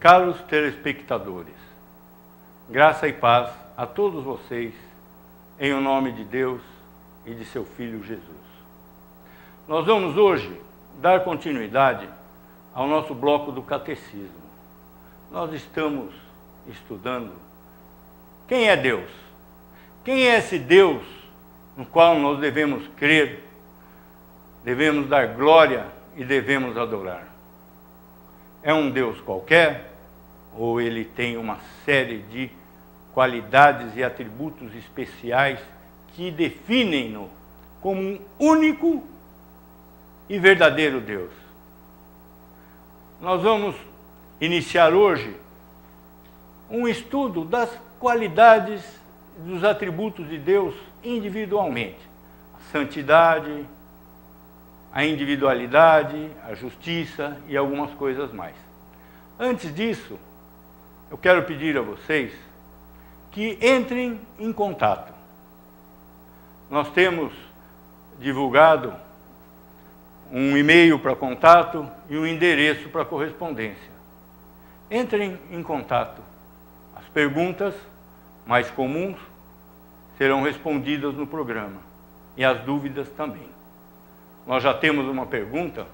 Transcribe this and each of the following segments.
Caros telespectadores, graça e paz a todos vocês, em o nome de Deus e de seu Filho Jesus. Nós vamos hoje dar continuidade ao nosso bloco do Catecismo. Nós estamos estudando quem é Deus. Quem é esse Deus no qual nós devemos crer, devemos dar glória e devemos adorar? É um Deus qualquer ou ele tem uma série de qualidades e atributos especiais que definem-no como um único e verdadeiro Deus? Nós vamos iniciar hoje um estudo das qualidades dos atributos de Deus individualmente. A santidade, a individualidade, a justiça e algumas coisas mais. Antes disso, eu quero pedir a vocês que entrem em contato. Nós temos divulgado um e-mail para contato e um endereço para correspondência. Entrem em contato. As perguntas mais comuns serão respondidas no programa e as dúvidas também. Nós já temos uma pergunta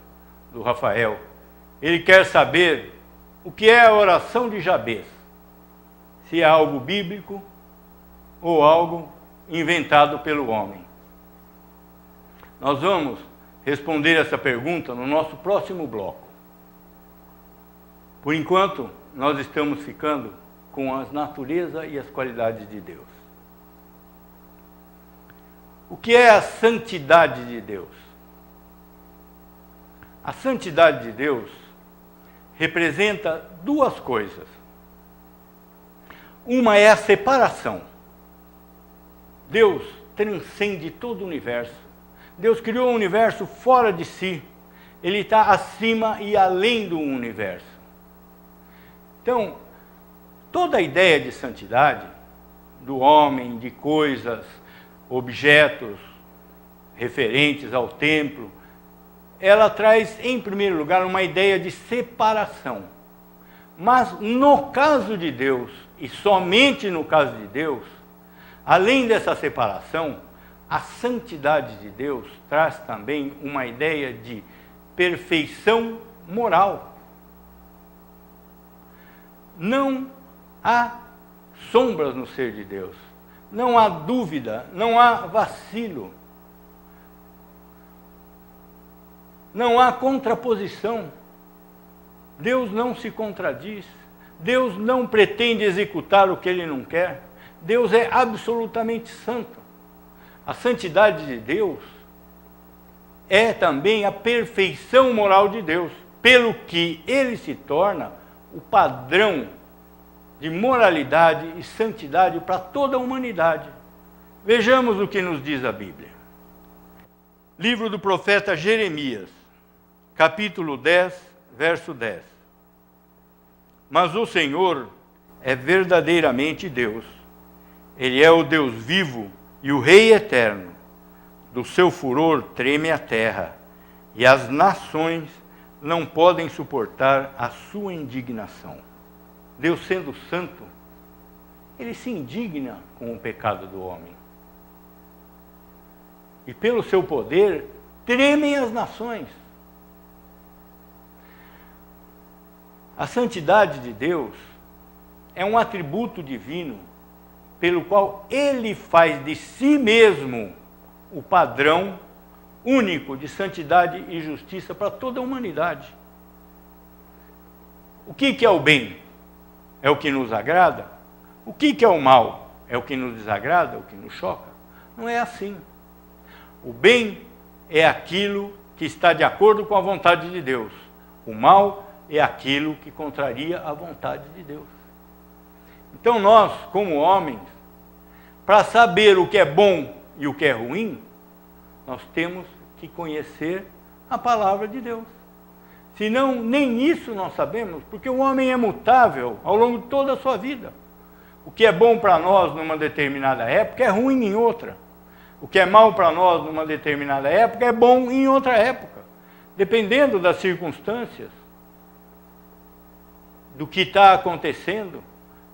do Rafael. Ele quer saber o que é a oração de Jabez. Se é algo bíblico ou algo inventado pelo homem. Nós vamos responder essa pergunta no nosso próximo bloco. Por enquanto, nós estamos ficando com a natureza e as qualidades de Deus. O que é a santidade de Deus? A santidade de Deus representa duas coisas. Uma é a separação. Deus transcende todo o universo. Deus criou um universo fora de si. Ele está acima e além do universo. Então, toda a ideia de santidade, do homem, de coisas, objetos referentes ao templo, ela traz, em primeiro lugar, uma ideia de separação. Mas no caso de Deus, e somente no caso de Deus, além dessa separação, a santidade de Deus traz também uma ideia de perfeição moral. Não há sombras no ser de Deus. Não há dúvida, não há vacilo. Não há contraposição. Deus não se contradiz. Deus não pretende executar o que Ele não quer. Deus é absolutamente santo. A santidade de Deus é também a perfeição moral de Deus, pelo que Ele se torna o padrão de moralidade e santidade para toda a humanidade. Vejamos o que nos diz a Bíblia. Livro do profeta Jeremias, capítulo 10, verso 10. Mas o Senhor é verdadeiramente Deus. Ele é o Deus vivo e o Rei eterno. Do seu furor treme a terra, e as nações não podem suportar a sua indignação. Deus, sendo santo, Ele se indigna com o pecado do homem. E pelo seu poder, tremem as nações. A santidade de Deus é um atributo divino pelo qual Ele faz de si mesmo o padrão único de santidade e justiça para toda a humanidade. O que é o bem? É o que nos agrada? O que é o mal? É o que nos desagrada, o que nos choca? Não é assim. O bem é aquilo que está de acordo com a vontade de Deus. O mal é aquilo que contraria a vontade de Deus. Então nós, como homens, para saber o que é bom e o que é ruim, nós temos que conhecer a palavra de Deus. Senão, nem isso nós sabemos, porque o homem é mutável ao longo de toda a sua vida. O que é bom para nós numa determinada época é ruim em outra. O que é mal para nós numa determinada época é bom em outra época. Dependendo das circunstâncias, do que está acontecendo,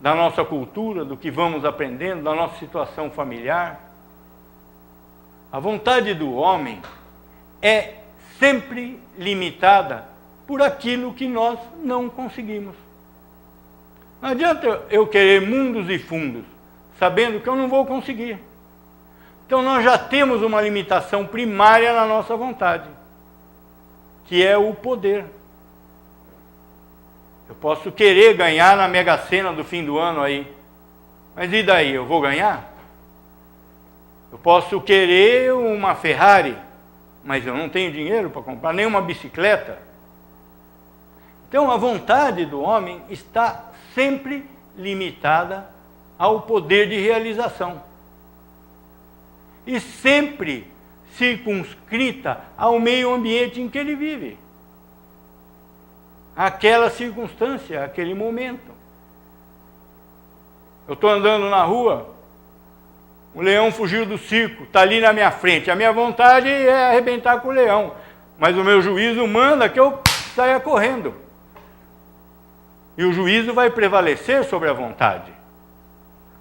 da nossa cultura, do que vamos aprendendo, da nossa situação familiar. A vontade do homem é sempre limitada por aquilo que nós não conseguimos. Não adianta eu querer mundos e fundos, sabendo que eu não vou conseguir. Então nós já temos uma limitação primária na nossa vontade, que é o poder. Eu posso querer ganhar na Mega Sena do fim do ano aí, mas e daí? Eu vou ganhar? Eu posso querer uma Ferrari, mas eu não tenho dinheiro para comprar nem uma bicicleta. Então a vontade do homem está sempre limitada ao poder de realização. E sempre circunscrita ao meio ambiente em que ele vive. Aquela circunstância, aquele momento. Eu estou andando na rua, o leão fugiu do circo, está ali na minha frente. A minha vontade é arrebentar com o leão, mas o meu juízo manda que eu saia correndo. E o juízo vai prevalecer sobre a vontade.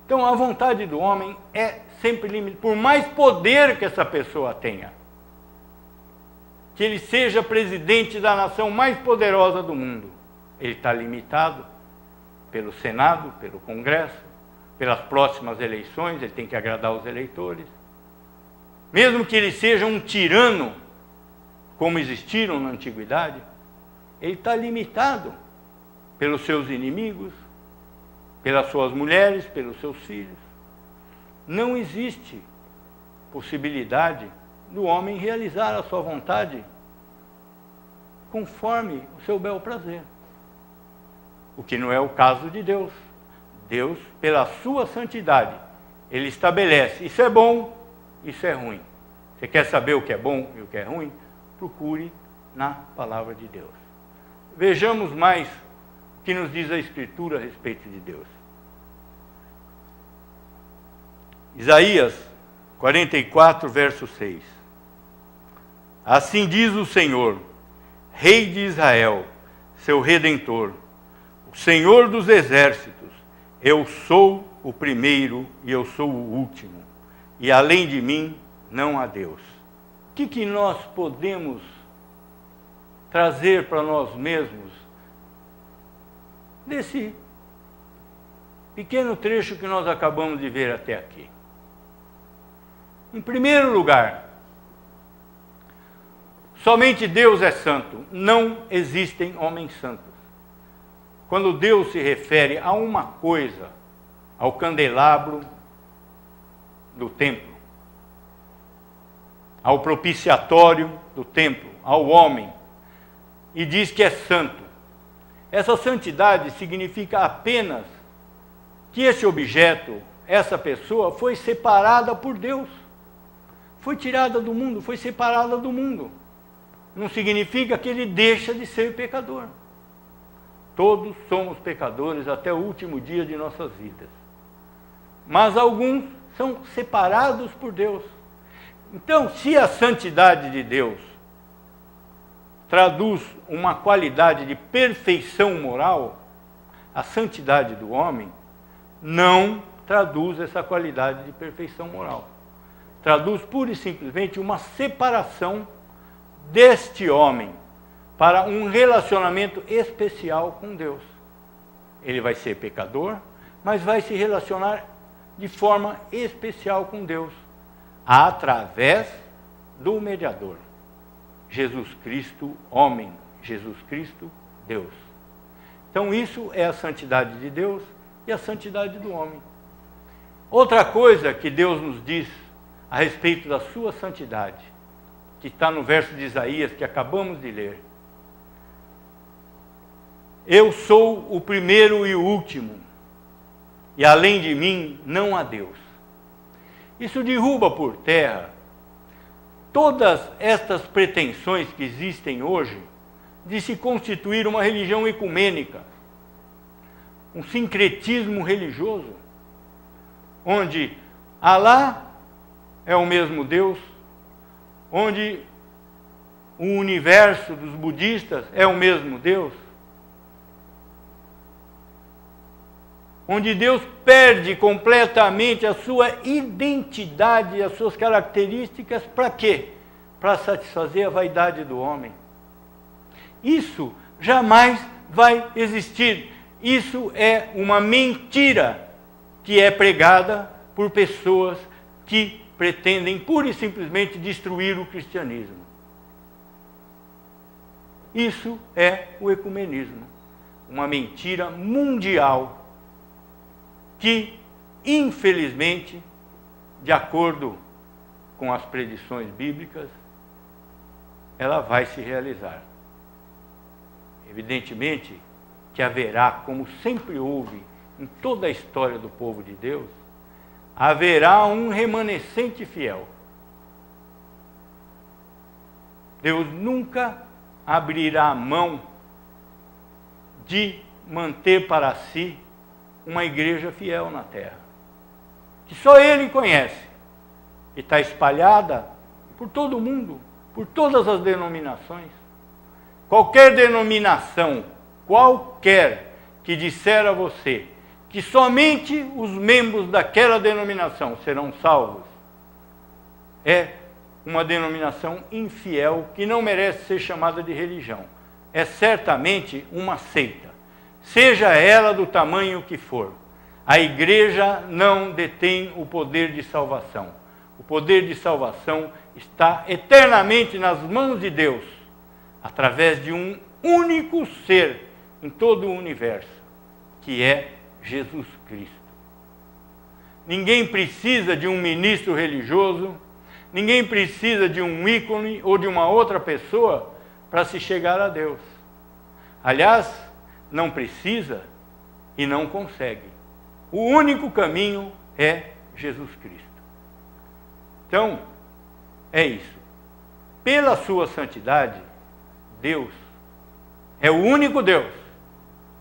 Então a vontade do homem é sempre limitada, por mais poder que essa pessoa tenha. Que ele seja presidente da nação mais poderosa do mundo. Ele está limitado pelo Senado, pelo Congresso, pelas próximas eleições, ele tem que agradar os eleitores. Mesmo que ele seja um tirano, como existiram na antiguidade, ele está limitado pelos seus inimigos, pelas suas mulheres, pelos seus filhos. Não existe possibilidade do homem realizar a sua vontade conforme o seu bel prazer. O que não é o caso de Deus. Deus, pela sua santidade, ele estabelece, isso é bom, isso é ruim. Você quer saber o que é bom e o que é ruim? Procure na palavra de Deus. Vejamos mais o que nos diz a Escritura a respeito de Deus. Isaías 44, verso 6. Assim diz o Senhor, Rei de Israel, seu Redentor, o Senhor dos exércitos, eu sou o primeiro e eu sou o último, e além de mim não há Deus. O que nós podemos trazer para nós mesmos desse pequeno trecho que nós acabamos de ver até aqui? Em primeiro lugar, somente Deus é santo, não existem homens santos. Quando Deus se refere a uma coisa, ao candelabro do templo, ao propiciatório do templo, ao homem, e diz que é santo, essa santidade significa apenas que esse objeto, essa pessoa, foi separada por Deus. Foi tirada do mundo, foi separada do mundo. Não significa que ele deixa de ser pecador. Todos somos pecadores até o último dia de nossas vidas. Mas alguns são separados por Deus. Então, se a santidade de Deus traduz uma qualidade de perfeição moral, a santidade do homem não traduz essa qualidade de perfeição moral. Traduz pura e simplesmente uma separação deste homem para um relacionamento especial com Deus. Ele vai ser pecador, mas vai se relacionar de forma especial com Deus, através do mediador. Jesus Cristo, homem, Jesus Cristo, Deus. Então isso é a santidade de Deus e a santidade do homem. Outra coisa que Deus nos diz a respeito da sua santidade, que está no verso de Isaías que acabamos de ler. Eu sou o primeiro e o último, e além de mim não há Deus. Isso derruba por terra todas estas pretensões que existem hoje de se constituir uma religião ecumênica, um sincretismo religioso, onde Alá é o mesmo Deus, onde o universo dos budistas é o mesmo Deus. onde Deus perde completamente a sua identidade e as suas características, para quê? Para satisfazer a vaidade do homem. Isso jamais vai existir. Isso é uma mentira que é pregada por pessoas que pretendem pura e simplesmente destruir o cristianismo. Isso é o ecumenismo, uma mentira mundial que, infelizmente, de acordo com as predições bíblicas, ela vai se realizar. Evidentemente que haverá, como sempre houve em toda a história do povo de Deus, haverá um remanescente fiel. Deus nunca abrirá a mão de manter para si uma igreja fiel na terra, que só Ele conhece, e está espalhada por todo o mundo, por todas as denominações. Qualquer denominação, qualquer que disser a você que somente os membros daquela denominação serão salvos, é uma denominação infiel que não merece ser chamada de religião. É certamente uma seita, seja ela do tamanho que for. A igreja não detém o poder de salvação. O poder de salvação está eternamente nas mãos de Deus, através de um único ser em todo o universo, que é Jesus Cristo. Ninguém precisa de um ministro religioso, ninguém precisa de um ícone ou de uma outra pessoa para se chegar a Deus. Aliás, não precisa e não consegue. O único caminho é Jesus Cristo. Então, é isso. Pela sua santidade, Deus é o único Deus.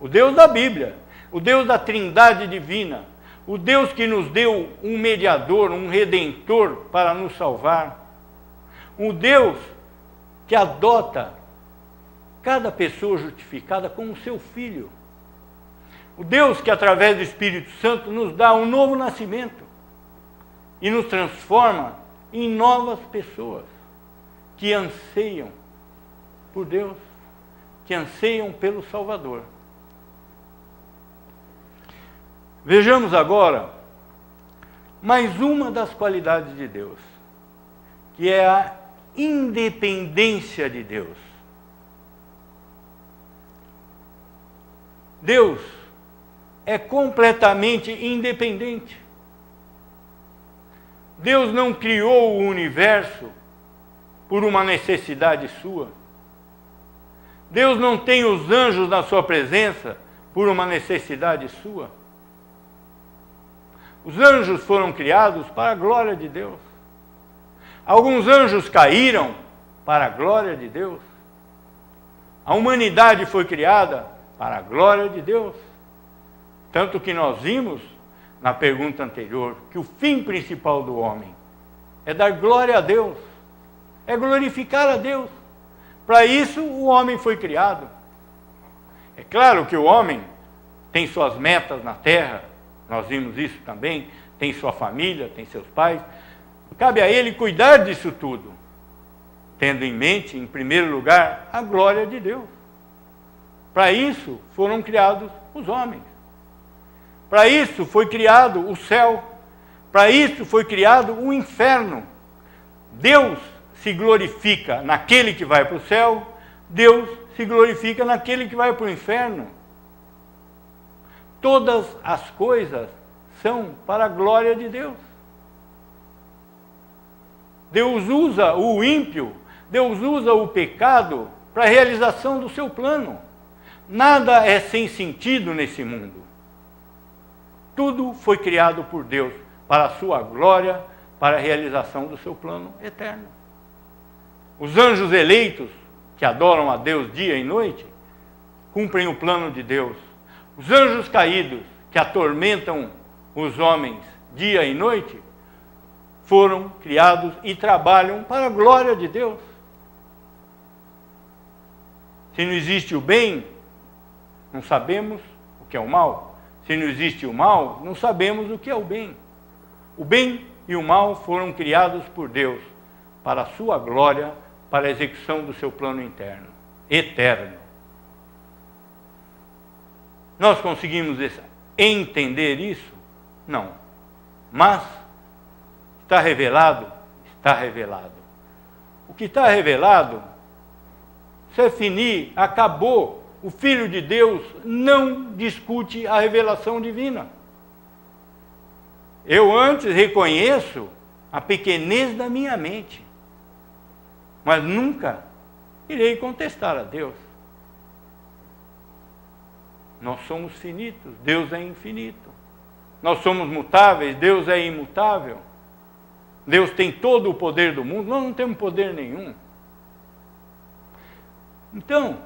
O Deus da Bíblia, o Deus da Trindade divina, o Deus que nos deu um mediador, um redentor para nos salvar. O Deus que adota cada pessoa justificada como seu filho. O Deus que, através do Espírito Santo, nos dá um novo nascimento e nos transforma em novas pessoas que anseiam por Deus, que anseiam pelo Salvador. Vejamos agora mais uma das qualidades de Deus, que é a independência de Deus. Deus é completamente independente. Deus não criou o universo por uma necessidade sua. Deus não tem os anjos na sua presença por uma necessidade sua. Os anjos foram criados para a glória de Deus. Alguns anjos caíram para a glória de Deus. A humanidade foi criada para a glória de Deus. Tanto que nós vimos na pergunta anterior que o fim principal do homem é dar glória a Deus, é glorificar a Deus. Para isso o homem foi criado. É claro que o homem tem suas metas na terra, nós vimos isso também, tem sua família, tem seus pais. Cabe a ele cuidar disso tudo, tendo em mente, em primeiro lugar, a glória de Deus. Para isso foram criados os homens. Para isso foi criado o céu. Para isso foi criado o inferno. Deus se glorifica naquele que vai para o céu, Deus se glorifica naquele que vai para o inferno. Todas as coisas são para a glória de Deus. Deus usa o ímpio, Deus usa o pecado para a realização do seu plano. Nada é sem sentido nesse mundo. Tudo foi criado por Deus para a sua glória, para a realização do seu plano eterno. Os anjos eleitos, que adoram a Deus dia e noite, cumprem o plano de Deus. Os anjos caídos, que atormentam os homens dia e noite, foram criados e trabalham para a glória de Deus. Se não existe o bem, não sabemos o que é o mal. se não existe o mal, não sabemos o que é o bem. O bem e o mal foram criados por Deus, para a sua glória, para a execução do seu plano interno, eterno. Nós conseguimos entender isso? Não. Mas está revelado? Está revelado. O que está revelado, c'est fini, acabou. O Filho de Deus não discute a revelação divina. Eu antes reconheço a pequenez da minha mente, mas nunca irei contestar a Deus. Nós somos finitos, Deus é infinito. Nós somos mutáveis, Deus é imutável. Deus tem todo o poder do mundo, nós não temos poder nenhum. Então,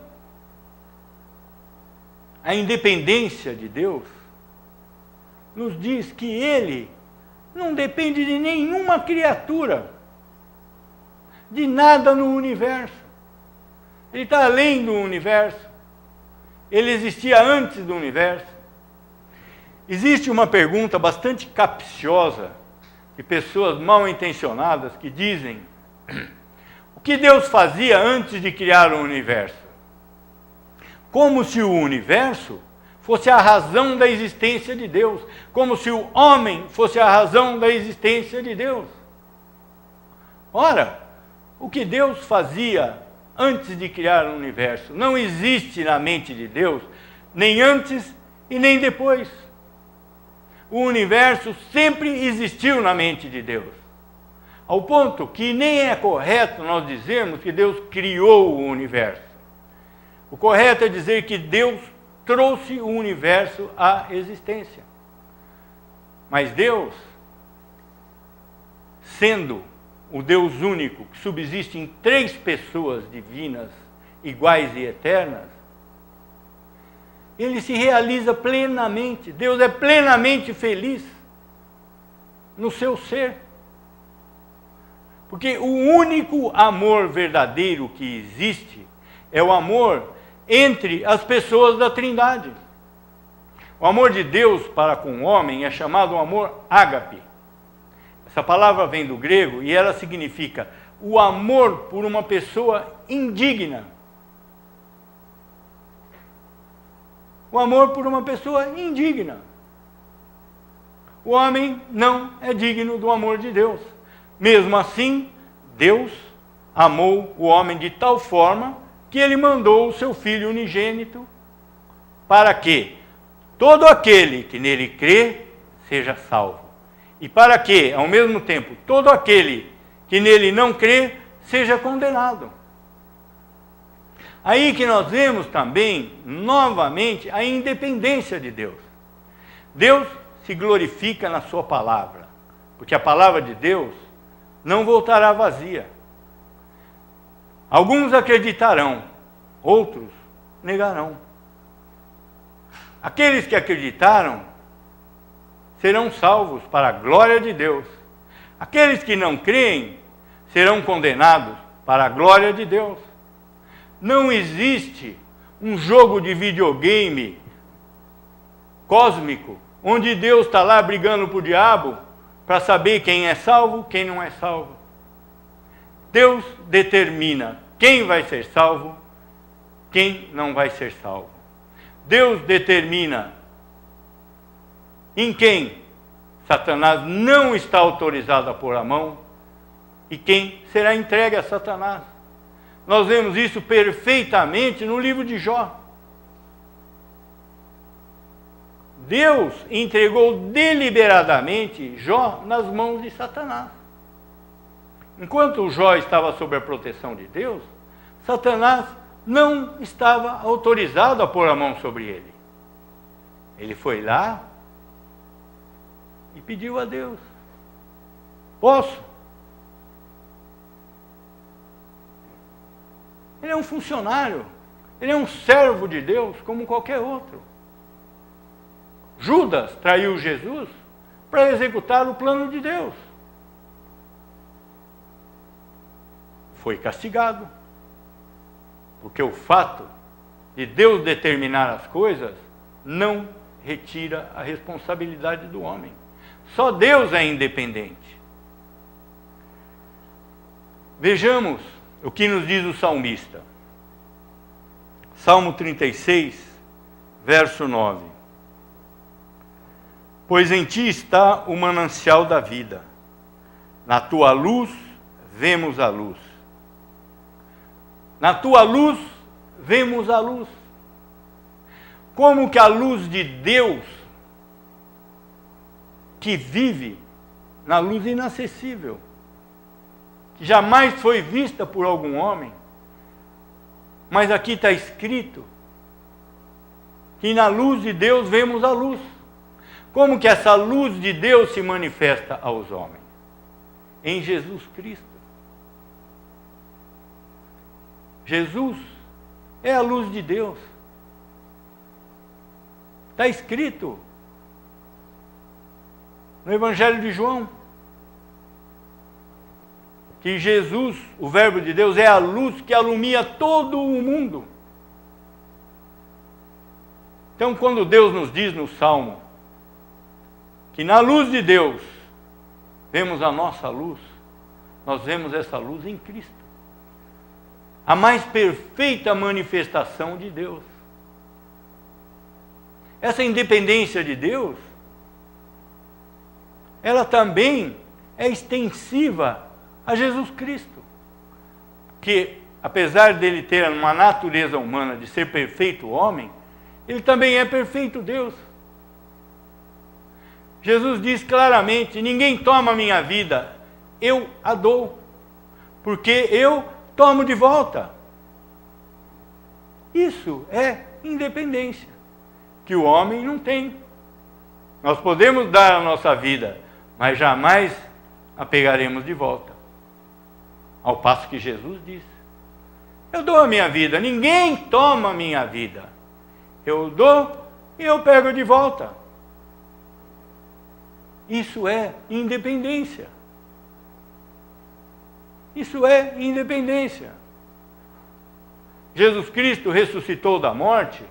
a independência de Deus nos diz que Ele não depende de nenhuma criatura, de nada no universo. Ele está além do universo. Ele existia antes do universo. Existe uma pergunta bastante capciosa de pessoas mal intencionadas que dizem: o que Deus fazia antes de criar o universo? Como se o universo fosse a razão da existência de Deus, como se o homem fosse a razão da existência de Deus. Ora, o que Deus fazia antes de criar o universo não existe na mente de Deus, nem antes e nem depois. O universo sempre existiu na mente de Deus, ao ponto que nem é correto nós dizermos que Deus criou o universo. O correto é dizer que Deus trouxe o universo à existência. Mas Deus, sendo o Deus único, que subsiste em 3 pessoas divinas, iguais e eternas, Ele se realiza plenamente. Deus é plenamente feliz no seu ser. Porque o único amor verdadeiro que existe é o amor entre as pessoas da Trindade. O amor de Deus para com o homem é chamado o amor ágape. Essa palavra vem do grego e ela significa o amor por uma pessoa indigna. O amor por uma pessoa indigna. O homem não é digno do amor de Deus. Mesmo assim, Deus amou o homem de tal forma que Ele mandou o seu Filho unigênito para que todo aquele que nele crê seja salvo. E para que, ao mesmo tempo, todo aquele que nele não crê seja condenado. Aí que nós vemos também, novamente, a independência de Deus. Deus se glorifica na sua palavra, porque a palavra de Deus não voltará vazia. Alguns acreditarão, outros negarão. Aqueles que acreditaram serão salvos para a glória de Deus. Aqueles que não creem serão condenados para a glória de Deus. Não existe um jogo de videogame cósmico, onde Deus está lá brigando com o diabo para saber quem é salvo, quem não é salvo. Deus determina quem vai ser salvo, quem não vai ser salvo. Deus determina em quem Satanás não está autorizado a pôr a mão e quem será entregue a Satanás. Nós vemos isso perfeitamente no livro de Jó. Deus entregou deliberadamente Jó nas mãos de Satanás. Enquanto Jó estava sob a proteção de Deus, Satanás não estava autorizado a pôr a mão sobre ele. Ele foi lá e pediu a Deus: posso? Ele é um funcionário, ele é um servo de Deus como qualquer outro. Judas traiu Jesus para executar o plano de Deus. Foi castigado, porque o fato de Deus determinar as coisas não retira a responsabilidade do homem. Só Deus é independente. Vejamos o que nos diz o salmista. Salmo 36, verso 9. Pois em ti está o manancial da vida. Na tua luz vemos a luz. Na tua luz vemos a luz. Como que a luz de Deus, que vive na luz inacessível, que jamais foi vista por algum homem, mas aqui está escrito que na luz de Deus vemos a luz. Como que essa luz de Deus se manifesta aos homens? Em Jesus Cristo. Jesus é a luz de Deus. Está escrito no Evangelho de João que Jesus, o Verbo de Deus, é a luz que alumia todo o mundo. Então, quando Deus nos diz no Salmo que na luz de Deus vemos a nossa luz, nós vemos essa luz em Cristo. A mais perfeita manifestação de Deus. Essa independência de Deus, ela também é extensiva a Jesus Cristo. Que, apesar dele ter uma natureza humana de ser perfeito homem, ele também é perfeito Deus. Jesus diz claramente: ninguém toma a minha vida, eu a dou, porque eu tomo de volta. Isso é independência, que o homem não tem. Nós podemos dar a nossa vida, mas jamais a pegaremos de volta. Ao passo que Jesus diz: eu dou a minha vida, ninguém toma a minha vida. Eu dou e eu pego de volta. Isso é independência. Isso é independência. Jesus Cristo ressuscitou da morte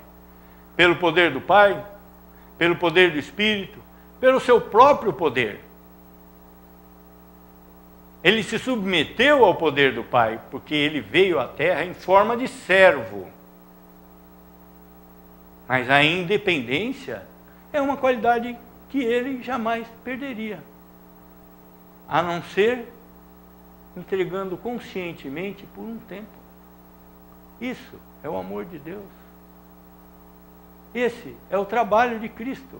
pelo poder do Pai, pelo poder do Espírito, pelo seu próprio poder. Ele se submeteu ao poder do Pai, porque ele veio à terra em forma de servo. Mas a independência é uma qualidade que ele jamais perderia, a não ser entregando conscientemente por um tempo. Isso é o amor de Deus. Esse é o trabalho de Cristo.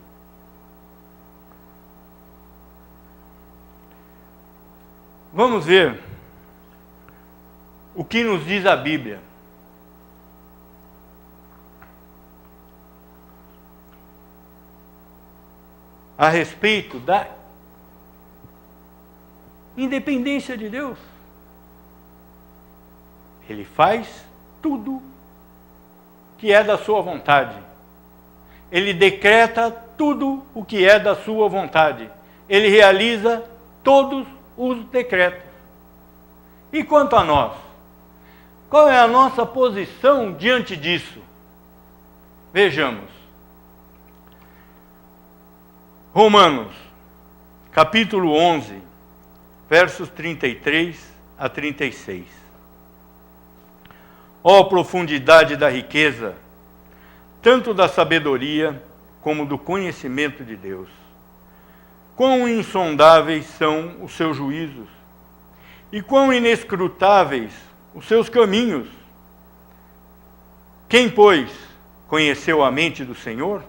Vamos ver o que nos diz a Bíblia. A respeito da independência de Deus. Ele faz tudo que é da sua vontade. Ele decreta tudo o que é da sua vontade. Ele realiza todos os decretos. E quanto a nós? Qual é a nossa posição diante disso? Vejamos. Romanos, capítulo 11, versos 33 a 36. Ó profundidade da riqueza, tanto da sabedoria como do conhecimento de Deus. Quão insondáveis são os seus juízos, e quão inescrutáveis os seus caminhos. Quem, pois, conheceu a mente do Senhor?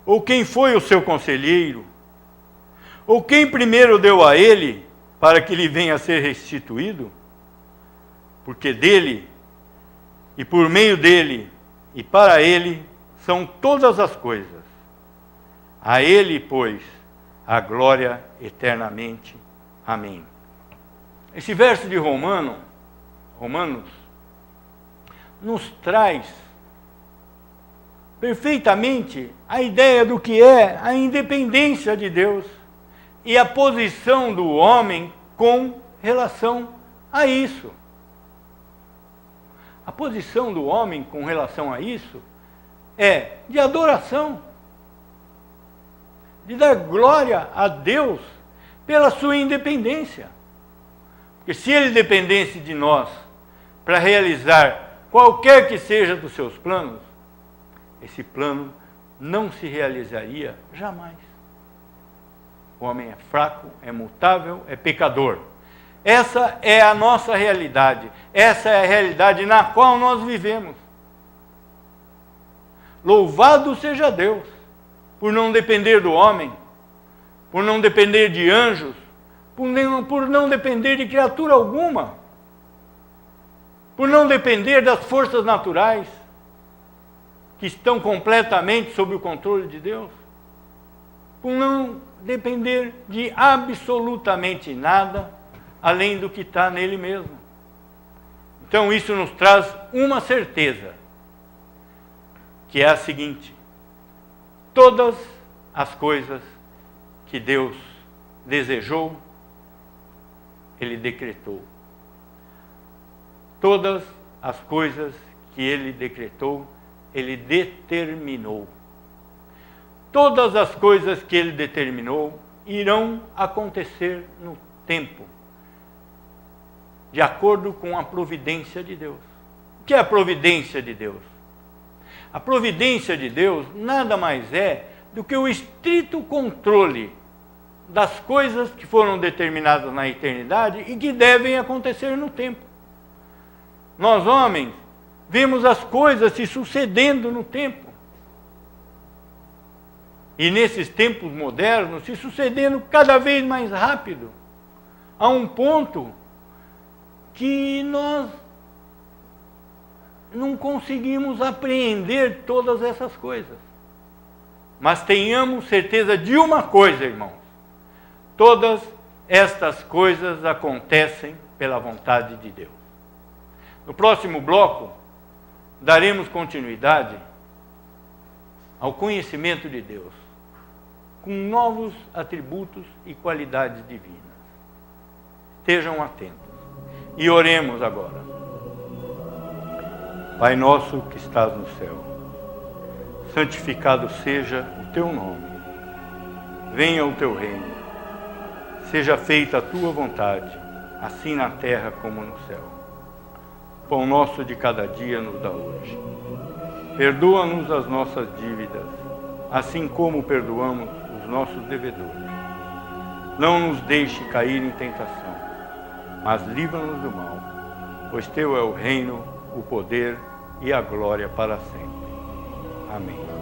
Ou quem foi o seu conselheiro? Ou quem primeiro deu a ele, para que lhe venha a ser restituído? Porque dele, e por meio dele, e para ele, são todas as coisas. A ele, pois, a glória eternamente. Amém. Esse verso de Romanos, nos traz perfeitamente a ideia do que é a independência de Deus e a posição do homem com relação a isso. A posição do homem com relação a isso é de adoração. de dar glória a Deus pela sua independência. Porque se Ele dependesse de nós para realizar qualquer que seja dos seus planos, esse plano não se realizaria jamais. O homem é fraco, é mutável, é pecador. Essa é a nossa realidade. Essa é a realidade na qual nós vivemos. Louvado seja Deus, por não depender do homem, por não depender de anjos, por não depender de criatura alguma, por não depender das forças naturais, que estão completamente sob o controle de Deus, por não depender de absolutamente nada, além do que está nele mesmo. Então isso nos traz uma certeza, que é a seguinte: todas as coisas que Deus desejou, Ele decretou. Todas as coisas que Ele decretou, Ele determinou. Todas as coisas que Ele determinou irão acontecer no tempo, de acordo com a providência de Deus. O que é a providência de Deus? A providência de Deus nada mais é do que o estrito controle das coisas que foram determinadas na eternidade e que devem acontecer no tempo. Nós, homens, vemos as coisas se sucedendo no tempo. E nesses tempos modernos, se sucedendo cada vez mais rápido, a um ponto que nós não conseguimos apreender todas essas coisas. Mas tenhamos certeza de uma coisa, irmãos: todas estas coisas acontecem pela vontade de Deus. No próximo bloco, daremos continuidade ao conhecimento de Deus, com novos atributos e qualidades divinas. Estejam atentos. E oremos agora. Pai nosso que estás no céu, santificado seja o teu nome. Venha o teu reino. Seja feita a tua vontade, assim na terra como no céu. O pão nosso de cada dia nos dá hoje. Perdoa-nos as nossas dívidas, assim como perdoamos os nossos devedores. Não nos deixe cair em tentação, mas livra-nos do mal, pois teu é o reino, o poder e a glória para sempre. Amém.